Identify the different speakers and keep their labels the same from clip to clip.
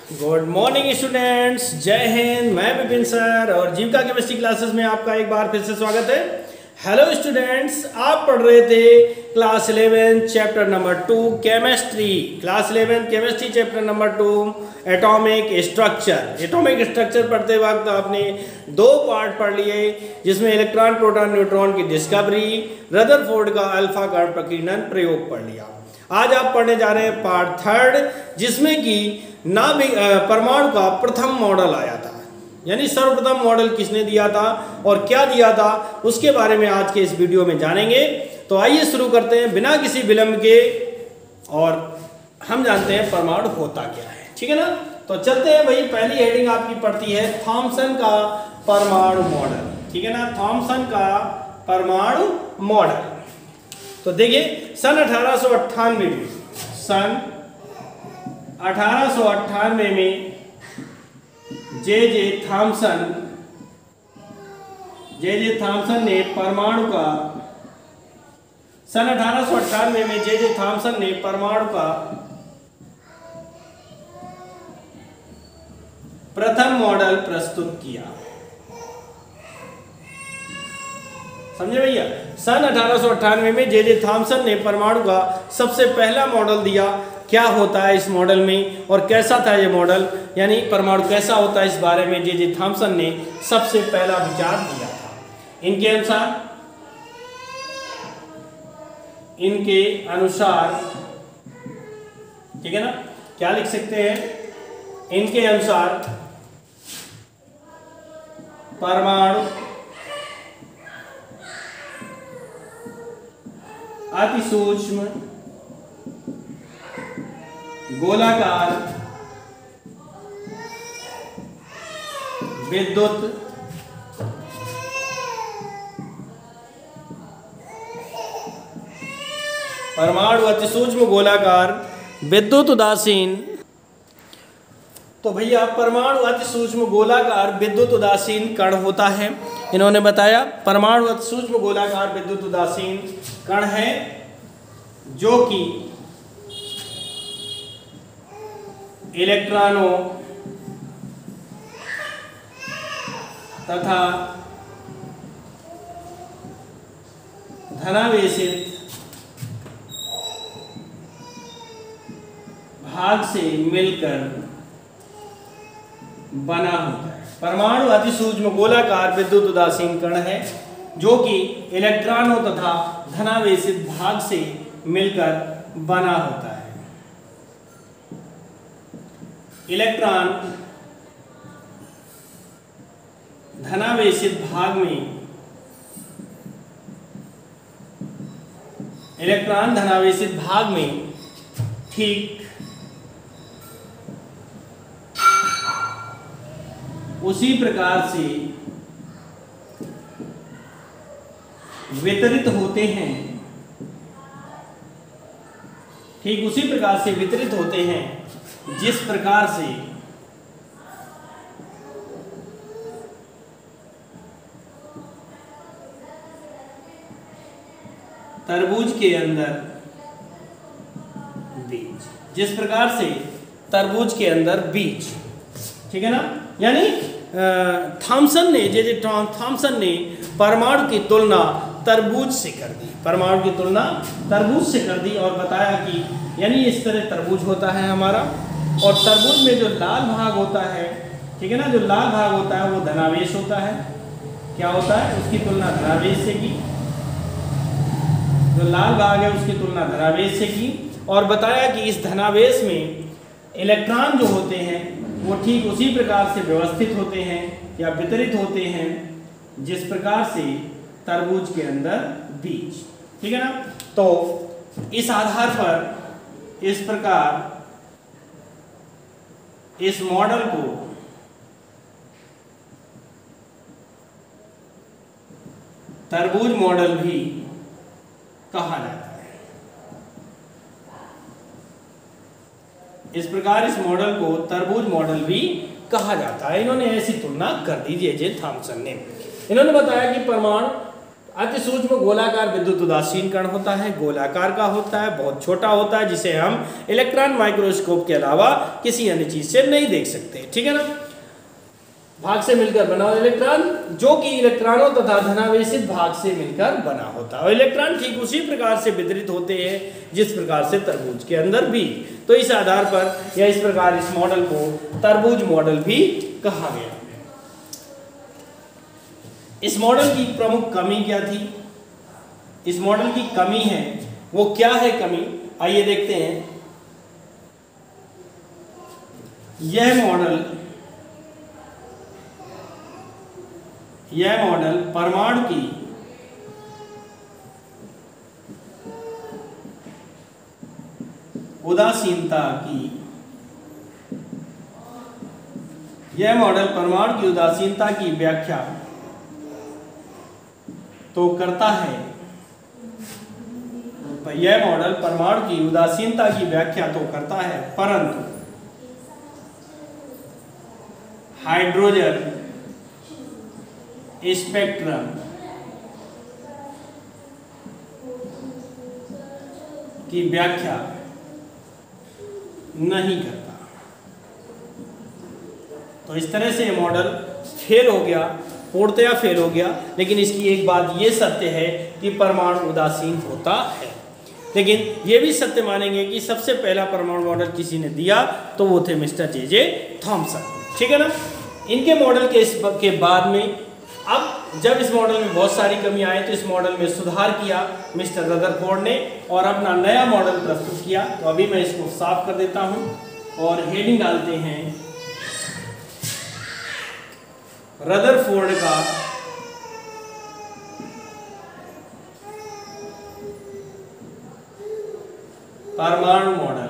Speaker 1: Good morning students, जय हिंद। मैं Vipin sir और जीविका केमिस्ट्री क्लासेस में आपका एक बार फिर से स्वागत है। हेलो स्टूडेंट्स, आप पढ़ रहे थे class 11 chapter number 2 chemistry. Class 11 chemistry chapter number 2 atomic structure. Atomic structure पढ़ते वक्त आपने दो पार्ट पढ़ लिए, जिसमें इलेक्ट्रॉन प्रोटॉन न्यूट्रॉन की डिस्कवरी, रदरफोर्ड का अल्फा कण प्रकीर्णन प्रयोग पढ़ लिया। आज आप पढ़ने जा रहे हैं पार्ट 3, जिसमें कि परमाणु का प्रथम मॉडल आया था, यानी सर्वप्रथम मॉडल किसने दिया था और क्या दिया था, उसके बारे में आज के इस वीडियो में जानेंगे। तो आइए शुरू करते हैं बिना किसी विलंब के, और हम जानते हैं परमाणु होता क्या है। ठीक है ना, तो चलते हैं। भाई पहली हेडिंग आपकी पड़ती है थॉमसन का परमाणु मॉडल। ठीक है ना, थॉमसन का परमाणु मॉडल। तो देखिए सन 1898 में जे जे थॉमसन ने परमाणु का प्रथम मॉडल प्रस्तुत किया। समझे भैया, सन 1898 में जे थॉमसन ने परमाणु का सबसे पहला मॉडल दिया। क्या होता है इस मॉडल में और कैसा था ये मॉडल, यानी परमाणु कैसा होता है, इस बारे में जे थॉमसन ने सबसे पहला विचार दिया था। इनके अनुसार ठीक है ना, क्या लिख सकते हैं, इनके अनुसार परमाणु अति सूक्ष्म गोलाकार विद्युत परमाणु अति सूक्ष्म गोलाकार विद्युत उदासीन। तो भैया परमाणु अति सूक्ष्म गोलाकार विद्युत उदासीन कण होता है। इन्होंने बताया परमाणु अति सूक्ष्म गोलाकार विद्युत उदासीन कण है, जो कि इलेक्ट्रॉनों तथा धनावेशित भाग से मिलकर बना होता है। परमाणु अति सूक्ष्म गोलाकार विद्युत उदासीन कण है, जो कि इलेक्ट्रॉनों तथा धनावेशित भाग से मिलकर बना होता है। इलेक्ट्रॉन धनावेशित भाग में ठीक उसी प्रकार से वितरित होते हैं, जिस प्रकार से तरबूज के अंदर बीज। ठीक है ना, यानी थॉमसन ने परमाणु की तुलना तरबूज से कर दी, और बताया कि यानी इस तरह तरबूज होता है हमारा, और तरबूज में जो लाल भाग होता है, ठीक है ना, जो लाल भाग होता है वो धनावेश होता है। क्या होता है, उसकी तुलना धनावेश से की, जो लाल भाग है उसकी तुलना धनावेश से की, और बताया कि इस धनावेश में इलेक्ट्रॉन जो होते हैं वो ठीक उसी प्रकार से व्यवस्थित होते हैं या वितरित होते हैं, जिस प्रकार से तरबूज के अंदर बीज। ठीक है ना, तो इस आधार पर इस प्रकार इस मॉडल को तरबूज मॉडल भी कहा जाता है। इस प्रकार इस मॉडल को तरबूज मॉडल भी कहा जाता है। इन्होंने ऐसी तुलना कर दी जे थॉमसन ने। इन्होंने बताया कि परमाणु अति सूक्ष्म गोलाकार विद्युत उदासीन कण होता है, गोलाकार का होता है, बहुत छोटा होता है, जिसे हम इलेक्ट्रॉन माइक्रोस्कोप के अलावा किसी अन्य चीज से नहीं देख सकते। ठीक है ना। भाग से मिलकर बना हुआ इलेक्ट्रॉन, जो कि इलेक्ट्रॉनों तथा धनावेशित भाग से मिलकर बना होता है। और इलेक्ट्रॉन ठीक उसी प्रकार से वितरित होते हैं जिस प्रकार से तरबूज के अंदर भी। तो इस आधार पर या इस प्रकार इस मॉडल को तरबूज मॉडल भी कहा गया। इस मॉडल की प्रमुख कमी क्या थी? इस मॉडल की कमी है, वो क्या है कमी, आइए देखते हैं। यह मॉडल परमाणु की उदासीनता की व्याख्या तो करता है। यह मॉडल परमाणु की उदासीनता की व्याख्या तो करता है, परंतु हाइड्रोजन स्पेक्ट्रम की व्याख्या नहीं करता। तो इस तरह से ये मॉडल फेल हो गया, पूर्णतया फेल हो गया। लेकिन इसकी एक बात ये सत्य है कि परमाणु उदासीन होता है। लेकिन ये भी सत्य मानेंगे कि सबसे पहला परमाणु मॉडल किसी ने दिया तो वो थे मिस्टर जे थॉमसन। ठीक है ना। इनके मॉडल के बाद में अब जब इस मॉडल में बहुत सारी कमी आई तो इस मॉडल में सुधार किया मिस्टर रदरफोर्ड ने और अपना नया मॉडल प्रस्तुत किया। तो अभी मैं इसको साफ कर देता हूं और हेडिंग डालते हैं रदरफोर्ड का परमाणु मॉडल।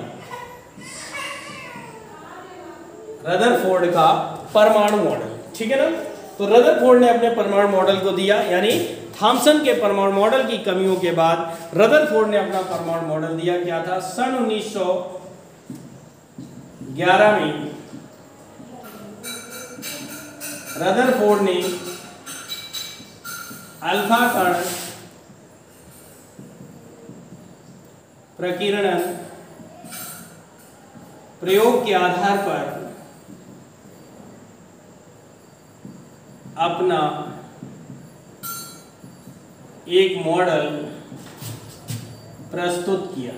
Speaker 1: रदरफोर्ड का परमाणु मॉडल। ठीक है ना। तो रदरफोर्ड ने अपने परमाणु मॉडल को दिया, यानी थॉमसन के परमाणु मॉडल की कमियों के बाद रदरफोर्ड ने अपना परमाणु मॉडल दिया। क्या था? सन 1911 में रदरफोर्ड ने अल्फा कण प्रकीर्णन प्रयोग के आधार पर अपना एक मॉडल प्रस्तुत किया,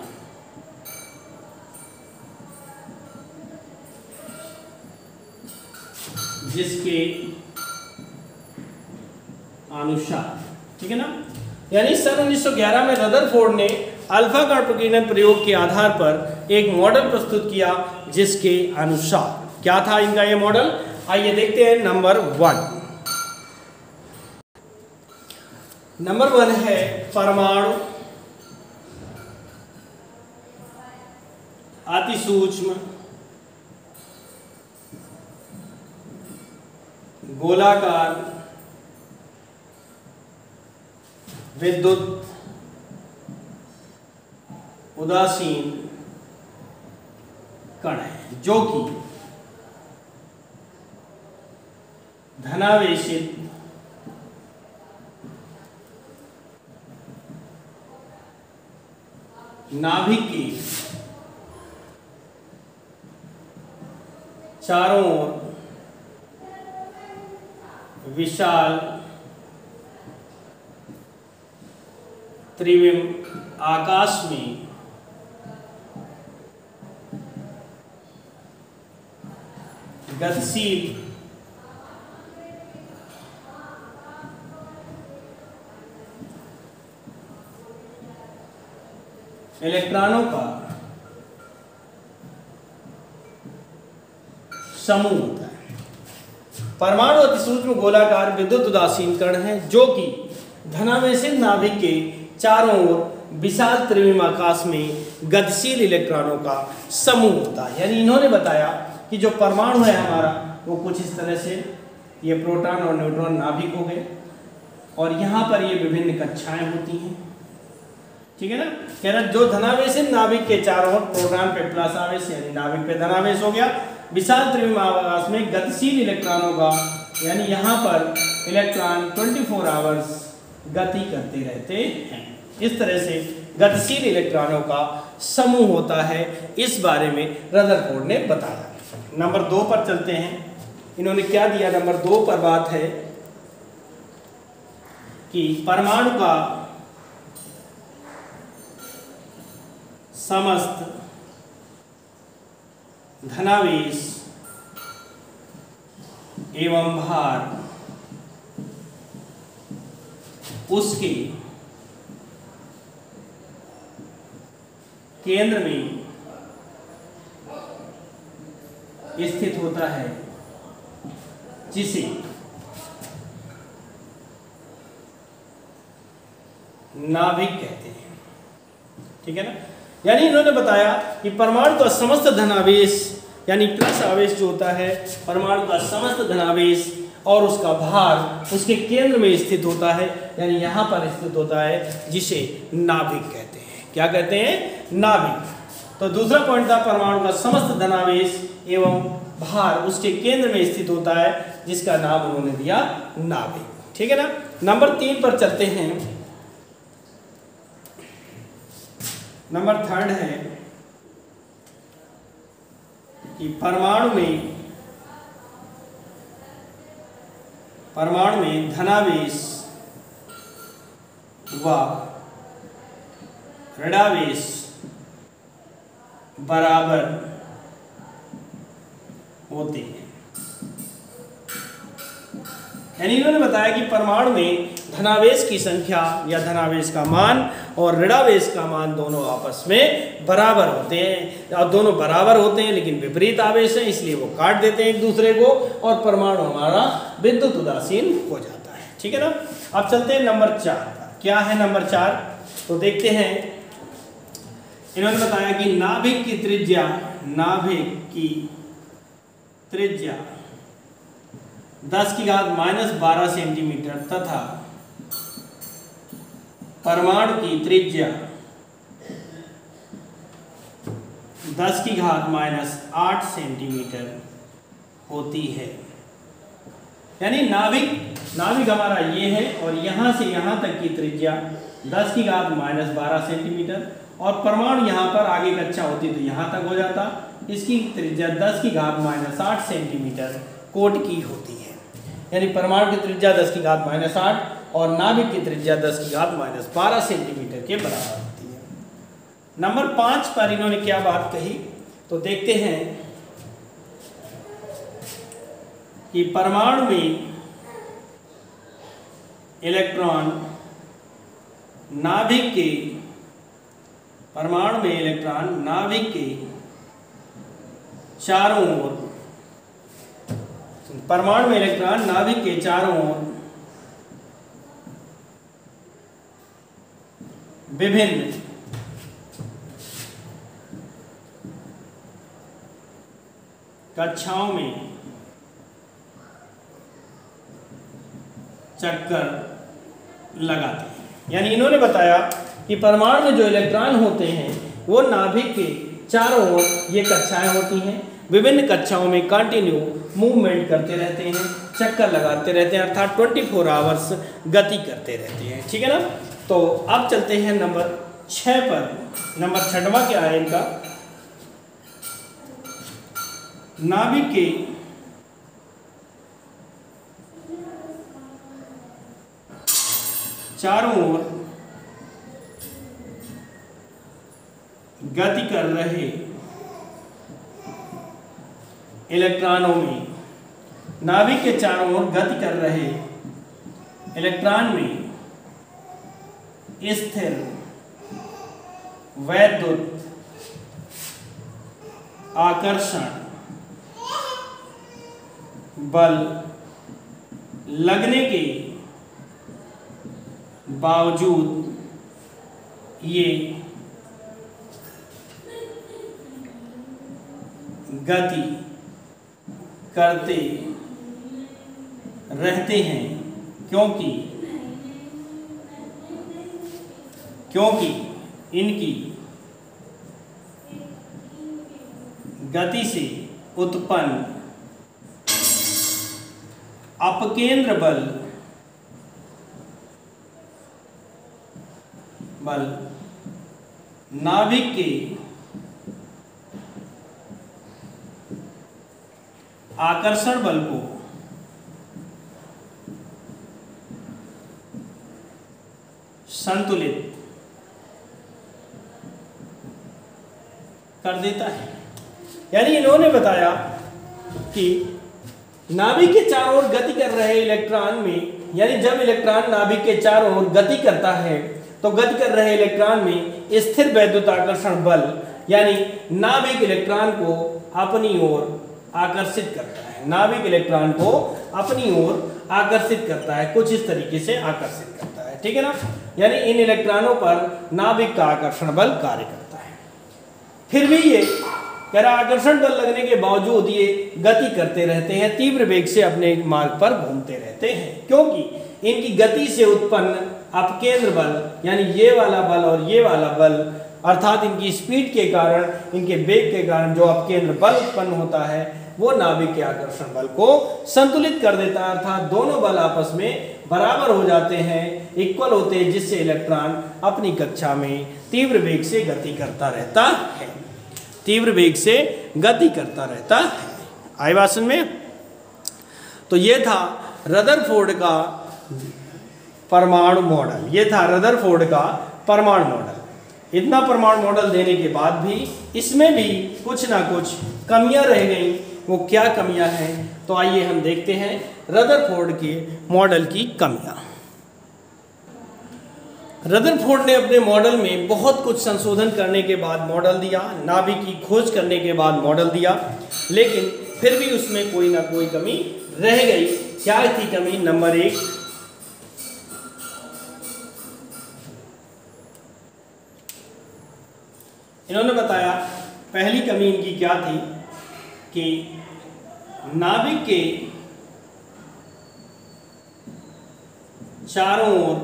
Speaker 1: जिसके अनुसार, ठीक है ना, यानी सन 1911 में रदरफोर्ड ने अल्फा कण प्रकीर्णन प्रयोग के आधार पर एक मॉडल प्रस्तुत किया, जिसके अनुसार क्या था इनका ये मॉडल? आइए देखते हैं। नंबर वन है परमाणु अति सूक्ष्म गोलाकार विद्युत उदासीन कण है, जो कि धनावेशित नाभिक के चारों ओर विशाल त्रिविम आकाश में गतिशील इलेक्ट्रॉनों का समूह होता है। परमाणु अति सूक्ष्म गोलाकार विद्युत उदासीन कण है, जो कि धनावेशित नाभिक के चारों ओर विशाल त्रिविम आकाश में गतिशील इलेक्ट्रॉनों का समूह होता है। यानी इन्होंने बताया कि जो परमाणु है हमारा वो कुछ इस तरह से, ये प्रोटॉन और न्यूट्रॉन नाभिक हो गए और यहाँ पर ये विभिन्न कक्षाएं होती हैं। ठीक है ना। कह रहा जो धनावेशित नाभिक के चारों ओर प्रोटॉन पे प्लस आवेश यानी नाभिक पे धनावेश हो गया, विशाल त्रिविम आकाश में गतिशील इलेक्ट्रॉनों का, यानी यहाँ पर इलेक्ट्रॉन 24 आवर्स गति करते रहते हैं। इस तरह से गतिशील इलेक्ट्रॉनों का समूह होता है, इस बारे में रदरफोर्ड ने बताया। नंबर 2 पर चलते हैं। इन्होंने क्या दिया? नंबर 2 पर बात है कि परमाणु का समस्त धनावेश एवं भार उसके केंद्र में स्थित होता है, जिसे नाभिक कहते हैं। ठीक है ना? यानी इन्होंने बताया कि परमाणु का समस्त धनावेश यानी प्लस आवेश जो होता है, परमाणु का समस्त धनावेश और उसका भार उसके केंद्र में स्थित होता है, यानी यहाँ पर स्थित होता है, जिसे नाभिक कहते हैं। क्या कहते हैं? नाभिक। तो दूसरा पॉइंट था परमाणु का समस्त धनावेश एवं भार उसके केंद्र में स्थित होता है, जिसका नाम उन्होंने दिया नाभिक। ठीक है ना? नंबर 3 पर चलते हैं। नंबर 3 है कि परमाणु में धनावेश व ऋणावेश बराबर होते हैं। यानी इन्होंने बताया कि परमाणु में धनावेश की संख्या या धनावेश का मान और ऋणावेश का मान दोनों आपस में बराबर होते हैं, और दोनों बराबर होते हैं लेकिन विपरीत आवेश है, इसलिए वो काट देते हैं एक दूसरे को और परमाणु हमारा विद्युत उदासीन हो जाता है। ठीक है ना? अब चलते हैं नंबर 4 पर। क्या है नंबर 4? तो देखते हैं। इन्होंने बताया कि नाभिक की त्रिज्या 10⁻12 सेंटीमीटर तथा परमाणु की त्रिज्या 10⁻8 सेंटीमीटर होती है। यानी नाभिक हमारा ये है और यहाँ से यहाँ तक की त्रिज्या 10⁻12 सेंटीमीटर, और परमाणु यहाँ पर आगे कक्षा होती तो यहाँ तक हो जाता। इसकी त्रिज्या 10⁻8 सेंटीमीटर कोट की होती है। यानी परमाणु की त्रिज्या 10⁻8 और नाभिक की त्रिज्या 10⁻12 सेंटीमीटर के बराबर होती है। नंबर 5 पर इन्होंने क्या बात कही? तो देखते हैं कि परमाणु में इलेक्ट्रॉन नाभिक के चारों ओर विभिन्न कक्षाओं में चक्कर लगाते हैं। यानी इन्होंने बताया कि परमाणु में जो इलेक्ट्रॉन होते हैं वो नाभिक के चारों ओर ये कक्षाएं होती हैं, विभिन्न कक्षाओं में कंटिन्यू मूवमेंट करते रहते हैं, चक्कर लगाते रहते हैं, अर्थात 24 आवर्स गति करते रहते हैं। ठीक है ना? तो अब चलते हैं नंबर 6 पर। नंबर 6वां क्या है इनका? नाभिक के चारों ओर गति कर रहे इलेक्ट्रॉनों में, नाभिक के चारों ओर गति कर रहे इलेक्ट्रॉन में स्थिर वैद्युत आकर्षण बल लगने के बावजूद ये गति करते रहते हैं, क्योंकि इनकी गति से उत्पन्न अपकेंद्र बल बल नाभिक के आकर्षण बल को संतुलित कर देता है। यानी इन्होंने बताया कि नाभिक के चारों ओर गति कर रहे इलेक्ट्रॉन में, यानी जब इलेक्ट्रॉन नाभिक के चारों ओर गति करता है तो गति कर रहे इलेक्ट्रॉन में स्थिर वैद्युत आकर्षण बल यानी नाभिक इलेक्ट्रॉन को अपनी ओर आकर्षित करता है। नाभिक इलेक्ट्रॉन को अपनी ओर आकर्षित करता है, कुछ इस तरीके से आकर्षित करता है, ठीक है ना। यानी इन इलेक्ट्रॉनों पर नाभिक का आकर्षण बल कार्य करता है। फिर भी ये कह रहा आकर्षण बल लगने के बावजूद ये गति करते रहते हैं, तीव्र वेग से अपने मार्ग पर घूमते रहते हैं, क्योंकि इनकी गति से उत्पन्न अपकेंद्र बल यानी ये वाला बल और ये वाला बल अर्थात इनकी स्पीड के कारण, इनके वेग के कारण जो अपकेंद्र बल उत्पन्न होता है वो नाभिक के आकर्षण बल को संतुलित कर देता है, अर्थात दोनों बल आपस में बराबर हो जाते हैं, इक्वल होते हैं, जिससे इलेक्ट्रॉन अपनी कक्षा में तीव्र वेग से गति करता रहता है, तीव्र वेग से गति करता रहता है। आई बात समझ में? तो ये था रदरफोर्ड का परमाणु मॉडल, ये था रदरफोर्ड का परमाणु मॉडल। इतना परमाणु मॉडल देने के बाद भी इसमें भी कुछ ना कुछ कमियां रह गई। वो क्या कमियां हैं? तो आइए हम देखते हैं रदरफोर्ड के मॉडल की कमियां। रदरफोर्ड ने अपने मॉडल में बहुत कुछ संशोधन करने के बाद मॉडल दिया, नाभिक की खोज करने के बाद मॉडल दिया, लेकिन फिर भी उसमें कोई ना कोई कमी रह गई। क्या थी कमी? नंबर 1, इन्होंने बताया पहली कमी इनकी क्या थी कि नाभिक के चारों ओर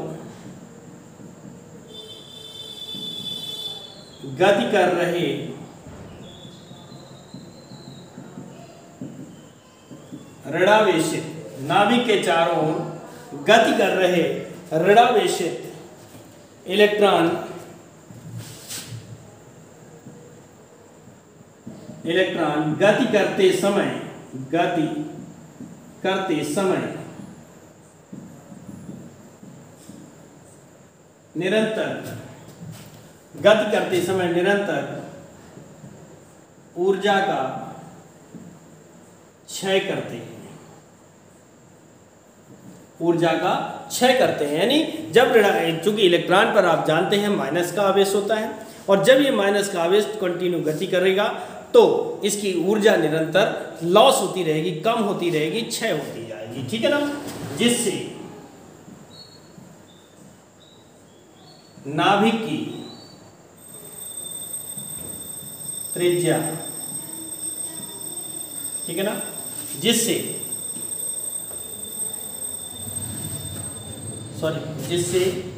Speaker 1: गति कर रहे ऋणावेशित, नाभिक के चारों ओर गति कर रहे ऋणावेशित इलेक्ट्रॉन गति करते समय निरंतर ऊर्जा का क्षय करते हैं, यानी जब चूंकि इलेक्ट्रॉन पर आप जानते हैं माइनस का आवेश होता है, और जब ये माइनस का आवेश कंटिन्यू गति करेगा तो इसकी ऊर्जा निरंतर लॉस होती रहेगी, कम होती रहेगी, क्षय होती जाएगी, ठीक है ना, जिससे नाभिक की त्रिज्या, ठीक है ना, जिससे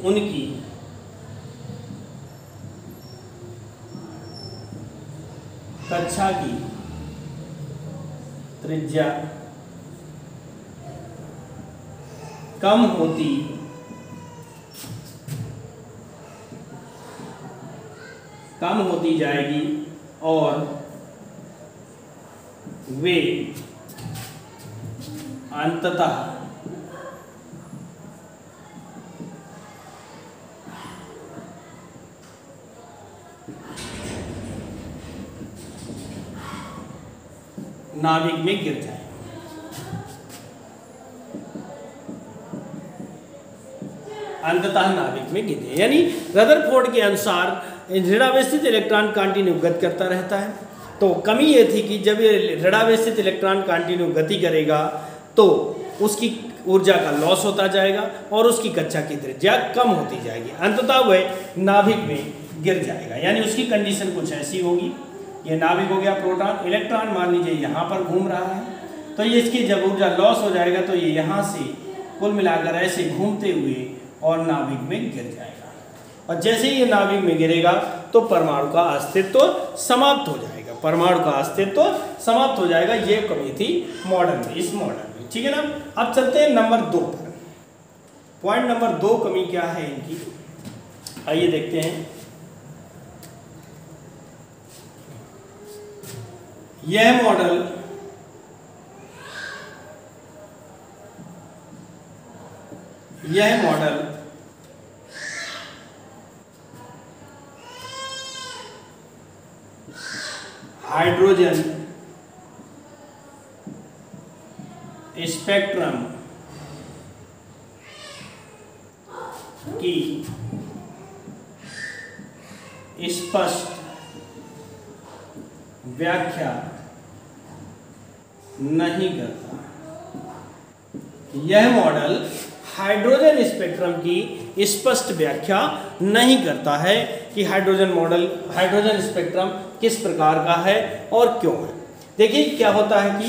Speaker 1: उनकी कक्षा की त्रिज्या कम होती जाएगी और वे अंततः नाभिक में गिर जाए। अंततः नाभिक में गिरे, यानी रदरफोर्ड के अनुसार ऋणावेशित इलेक्ट्रॉन कंटिन्यू गति करता रहता है। तो कमी ये थी कि जब ये ऋणावेशित इलेक्ट्रॉन कंटिन्यू गति करेगा तो उसकी ऊर्जा का लॉस होता जाएगा और उसकी कक्षा की त्रिज्या कम होती जाएगी, अंततः वह नाभिक में गिर जाएगा। यानी उसकी कंडीशन कुछ ऐसी होगी, ये नाभिक हो गया, प्रोटॉन, इलेक्ट्रॉन मान लीजिए यहाँ पर घूम रहा है, तो ये इसकी जब ऊर्जा लॉस हो जाएगा तो ये यहाँ से कुल मिलाकर ऐसे घूमते हुए और नाभिक में गिर जाएगा, और जैसे ही ये नाभिक में गिरेगा तो परमाणु का अस्तित्व समाप्त हो जाएगा, परमाणु का अस्तित्व समाप्त हो जाएगा। ये कमी थी मॉडल में, इस मॉडल में, ठीक है ना। अब चलते हैं नंबर 2 पर। पॉइंट नंबर 2 कमी क्या है इनकी? आइए देखते हैं। यह मॉडल हाइड्रोजन स्पेक्ट्रम की स्पष्ट व्याख्या नहीं करता। यह मॉडल हाइड्रोजन स्पेक्ट्रम की स्पष्ट व्याख्या नहीं करता है कि हाइड्रोजन स्पेक्ट्रम किस प्रकार का है और क्यों है। देखिए क्या होता है कि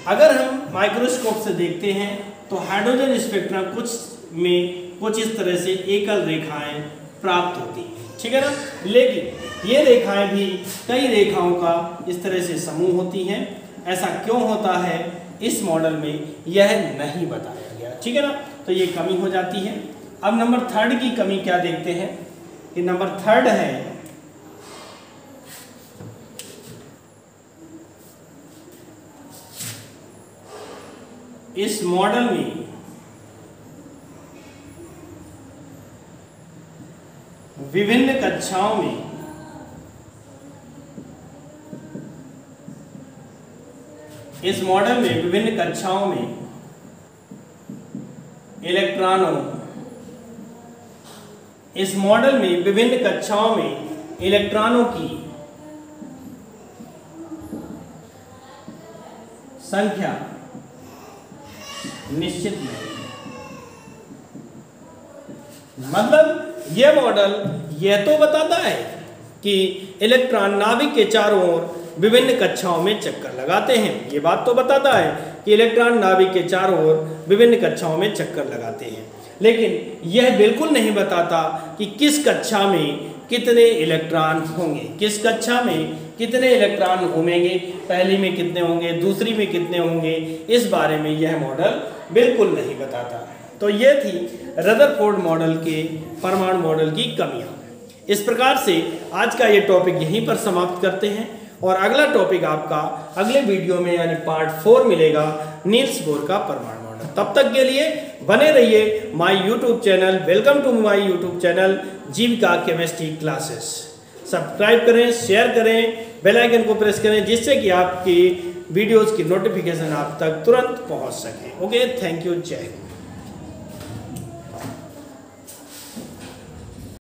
Speaker 1: अगर हम माइक्रोस्कोप से देखते हैं तो हाइड्रोजन स्पेक्ट्रम कुछ इस तरह से एकल रेखाएं प्राप्त होती हैं, ठीक है ना। लेकिन ये रेखाएं भी कई रेखाओं का इस तरह से समूह होती हैं। ऐसा क्यों होता है इस मॉडल में यह नहीं बताया गया, ठीक है ना। तो ये कमी हो जाती है। अब नंबर 3 की कमी क्या देखते हैं कि नंबर 3 है इस मॉडल में विभिन्न कक्षाओं में इलेक्ट्रॉनों की संख्या निश्चित नहीं है। मतलब यह मॉडल यह तो बताता है कि इलेक्ट्रॉन नाभिक के चारों ओर विभिन्न कक्षाओं में चक्कर लगाते हैं। ये बात तो बताता है कि इलेक्ट्रॉन नाभिक के चारों ओर विभिन्न कक्षाओं में चक्कर लगाते हैं, लेकिन यह बिल्कुल नहीं बताता कि किस कक्षा में कितने इलेक्ट्रॉन होंगे, किस कक्षा में कितने इलेक्ट्रॉन घूमेंगे, पहली में कितने होंगे, दूसरी में कितने होंगे, इस बारे में यह मॉडल बिल्कुल नहीं बताता। तो ये थी रदरफोर्ड मॉडल के परमाणु मॉडल की कमियां। इस प्रकार से आज का ये टॉपिक यहीं पर समाप्त करते हैं और अगला टॉपिक आपका अगले वीडियो में यानी पार्ट 4 मिलेगा, नील्स बोर का परमाणु मॉडल। तब तक के लिए बने रहिए my YouTube channel. Welcome to my YouTube channel Jeevika chemistry classes. Subscribe करें, शेयर करें, बेल आइकन को प्रेस करें, जिससे कि आपकी वीडियोस की नोटिफिकेशन आप तक तुरंत पहुंच सके। ओके, थैंक यू, जय हिंद।